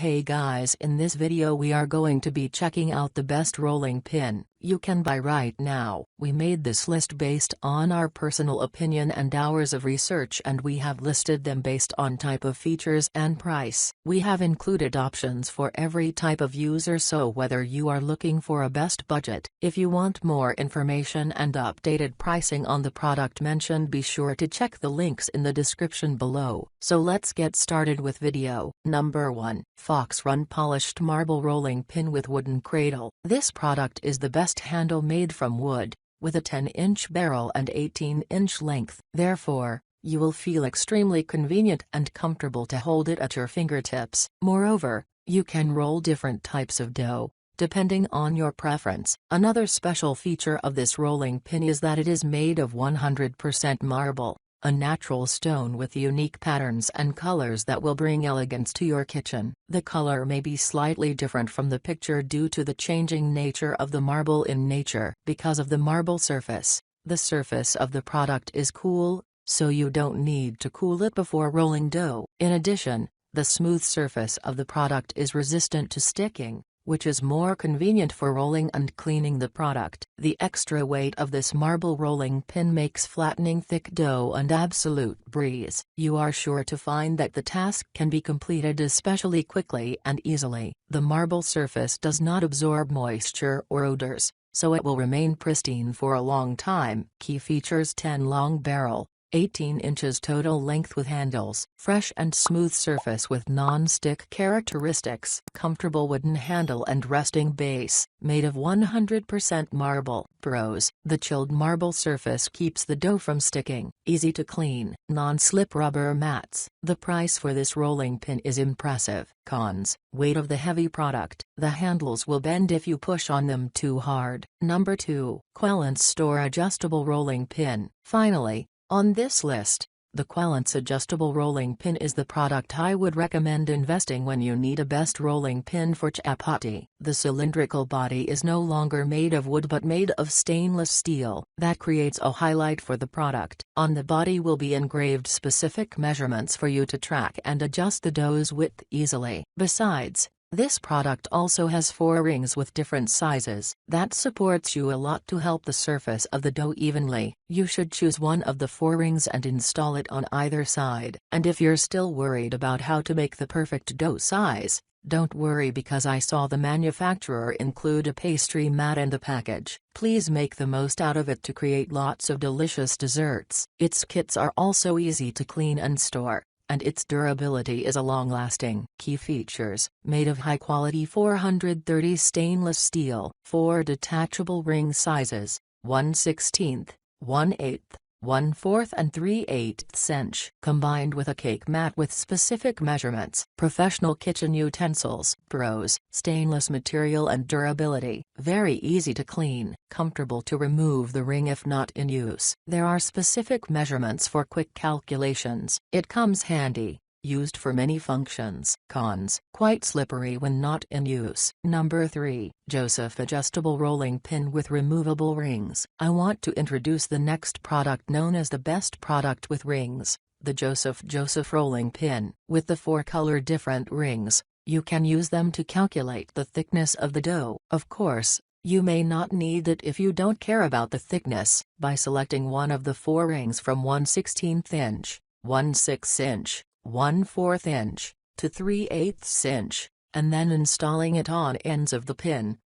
Hey guys, in this video we are going to be checking out the best rolling pin you can buy right now. We made this list based on our personal opinion and hours of research, and we have listed them based on type of features and price. We have included options for every type of user, so whether you are looking for a best budget, if you want more information and updated pricing on the product mentioned, be sure to check the links in the description below. So let's get started with video. Number 1. Fox Run Polished Marble Rolling Pin with Wooden Cradle. This product is the best handle made from wood, with a 10-inch barrel and 18-inch length. Therefore, you will feel extremely convenient and comfortable to hold it at your fingertips. Moreover, you can roll different types of dough, depending on your preference. Another special feature of this rolling pin is that it is made of 100% marble, a natural stone with unique patterns and colors that will bring elegance to your kitchen. The color may be slightly different from the picture due to the changing nature of the marble in nature. Because of the marble surface, the surface of the product is cool, so you don't need to cool it before rolling dough. In addition, the smooth surface of the product is resistant to sticking, which is more convenient for rolling and cleaning the product. The extra weight of this marble rolling pin makes flattening thick dough an absolute breeze. You are sure to find that the task can be completed especially quickly and easily. The marble surface does not absorb moisture or odors, so it will remain pristine for a long time. Key features: 10 long barrel, 18 inches total length with handles, fresh and smooth surface with non-stick characteristics, comfortable wooden handle and resting base, made of 100% marble. Pros: the chilled marble surface keeps the dough from sticking, easy to clean, non-slip rubber mats. The price for this rolling pin is impressive. Cons: weight of the heavy product, the handles will bend if you push on them too hard. Number 2. QUELLANCE Store Adjustable Rolling Pin. Finally, on this list, the QUELLANCE adjustable rolling pin is the product I would recommend investing when you need a best rolling pin for chapati. The cylindrical body is no longer made of wood but made of stainless steel. That creates a highlight for the product. On the body will be engraved specific measurements for you to track and adjust the dough's width easily. Besides, this product also has 4 rings with different sizes. That supports you a lot to help the surface of the dough evenly. You should choose one of the 4 rings and install it on either side. And if you're still worried about how to make the perfect dough size, don't worry, because I saw the manufacturer include a pastry mat in the package. Please make the most out of it to create lots of delicious desserts. Its kits are also easy to clean and store, and its durability is long-lasting. Key features: made of high-quality 430 stainless steel, 4 detachable ring sizes, 1/16, 1/8, 1/4 and 3/8 inch, combined with a cake mat with specific measurements. Professional kitchen utensils. Pros: stainless material and durability, very easy to clean, comfortable to remove the ring if not in use. There are specific measurements for quick calculations. It comes handy, used for many functions. Cons: quite slippery when not in use. Number 3. Joseph Adjustable Rolling Pin with Removable Rings. I want to introduce the next product known as the best product with rings, the Joseph Rolling Pin. With the 4 color different rings, you can use them to calculate the thickness of the dough. Of course, you may not need it if you don't care about the thickness. By selecting one of the 4 rings from 1/16 inch, 1/6 inch, 1/4 inch, to 3/8 inch, and then installing it on ends of the pin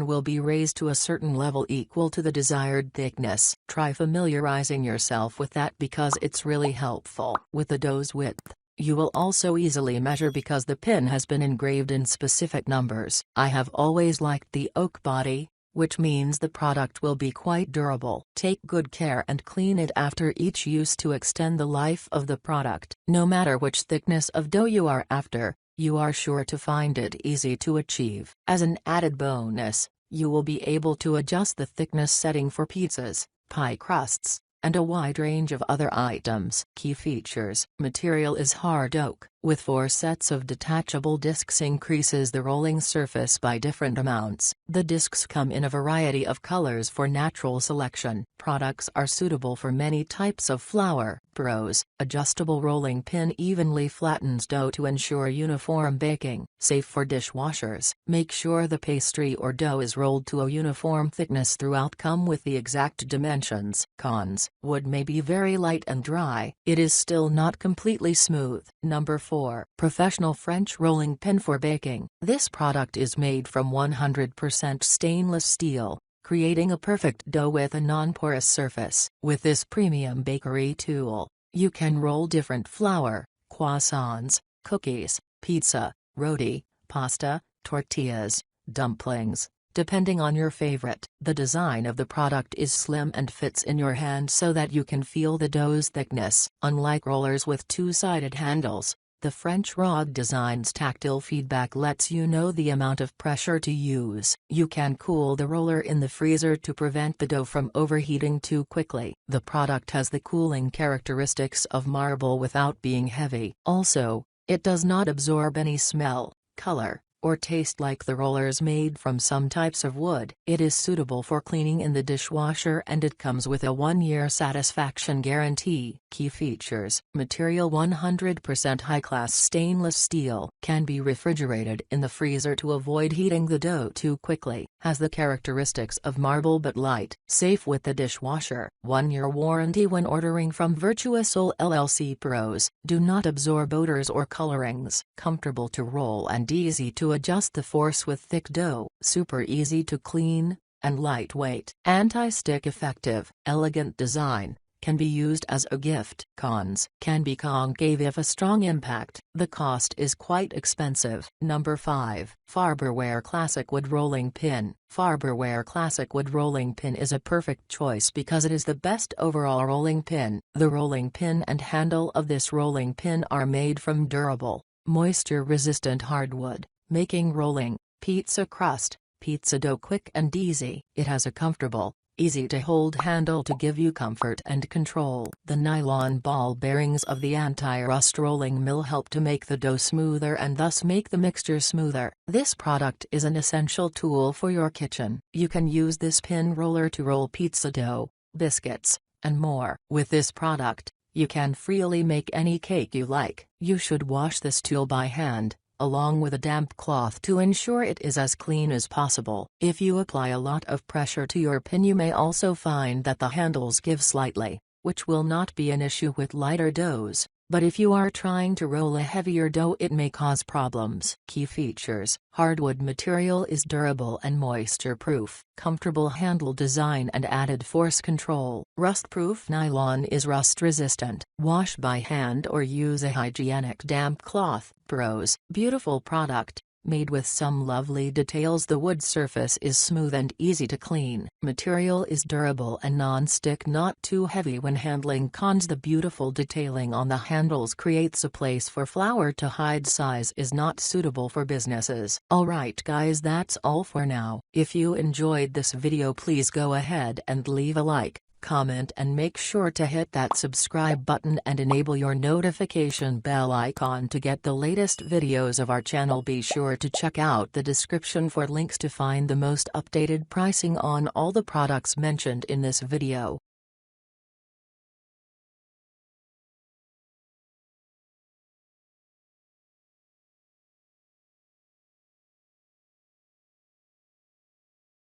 will be raised to a certain level equal to the desired thickness. Try familiarizing yourself with that because it's really helpful. With the dough's width, you will also easily measure because the pin has been engraved in specific numbers. I have always liked the oak body, which means the product will be quite durable. Take good care and clean it after each use to extend the life of the product. No matter which thickness of dough you are after, you are sure to find it easy to achieve. As an added bonus, you will be able to adjust the thickness setting for pizzas, pie crusts, and a wide range of other items. Key features: material is hard oak, with 4 sets of detachable discs increases the rolling surface by different amounts. The discs come in a variety of colors for natural selection. Products are suitable for many types of flour. Pros: adjustable rolling pin evenly flattens dough to ensure uniform baking. Safe for dishwashers. Make sure the pastry or dough is rolled to a uniform thickness throughout. Come with the exact dimensions. Cons: wood may be very light and dry. It is still not completely smooth. Number 4. Professional French rolling pin for baking. This product is made from 100% stainless steel, creating a perfect dough with a non-porous surface. With this premium bakery tool, you can roll different flour, croissants, cookies, pizza, roti, pasta, tortillas, dumplings, depending on your favorite. The design of the product is slim and fits in your hand so that you can feel the dough's thickness. Unlike rollers with two-sided handles, the French rod design's tactile feedback lets you know the amount of pressure to use. You can cool the roller in the freezer to prevent the dough from overheating too quickly. The product has the cooling characteristics of marble without being heavy. Also, it does not absorb any smell, color, or taste like the rollers made from some types of wood. It is suitable for cleaning in the dishwasher and it comes with a 1-year satisfaction guarantee. Key features: material 100% high-class stainless steel, can be refrigerated in the freezer to avoid heating the dough too quickly, has the characteristics of marble but light, safe with the dishwasher. 1-year warranty when ordering from Virtuosol LLC. Pros: do not absorb odors or colorings, comfortable to roll and easy to adjust the force with thick dough, super easy to clean, and lightweight. Anti-stick effective, elegant design, can be used as a gift. Cons: can be concave if a strong impact. The cost is quite expensive. Number 5. Farberware Classic Wood Rolling Pin. Farberware Classic Wood Rolling Pin is a perfect choice because it is the best overall rolling pin. The rolling pin and handle of this rolling pin are made from durable, moisture-resistant hardwood, making rolling pizza crust, pizza dough quick and easy. It has a comfortable, easy-to-hold handle to give you comfort and control. The nylon ball bearings of the anti-rust rolling mill help to make the dough smoother and thus make the mixture smoother. This product is an essential tool for your kitchen. You can use this pin roller to roll pizza dough, biscuits, and more. With this product, you can freely make any cake you like. You should wash this tool by hand, along with a damp cloth to ensure it is as clean as possible. If you apply a lot of pressure to your pin, you may also find that the handles give slightly, which will not be an issue with lighter doughs, but if you are trying to roll a heavier dough it may cause problems. Key features: hardwood material is durable and moisture-proof. Comfortable handle design and added force control. Rust-proof nylon is rust-resistant. Wash by hand or use a hygienic damp cloth. Pros: beautiful product, made with some lovely details. The wood surface is smooth and easy to clean. Material is durable and non-stick, not too heavy when handling. Cons: the beautiful detailing on the handles creates a place for flour to hide. Size is not suitable for businesses. Alright guys, that's all for now. If you enjoyed this video, please go ahead and leave a like, comment and make sure to hit that subscribe button and enable your notification bell icon to get the latest videos of our channel. Be sure to check out the description for links to find the most updated pricing on all the products mentioned in this video.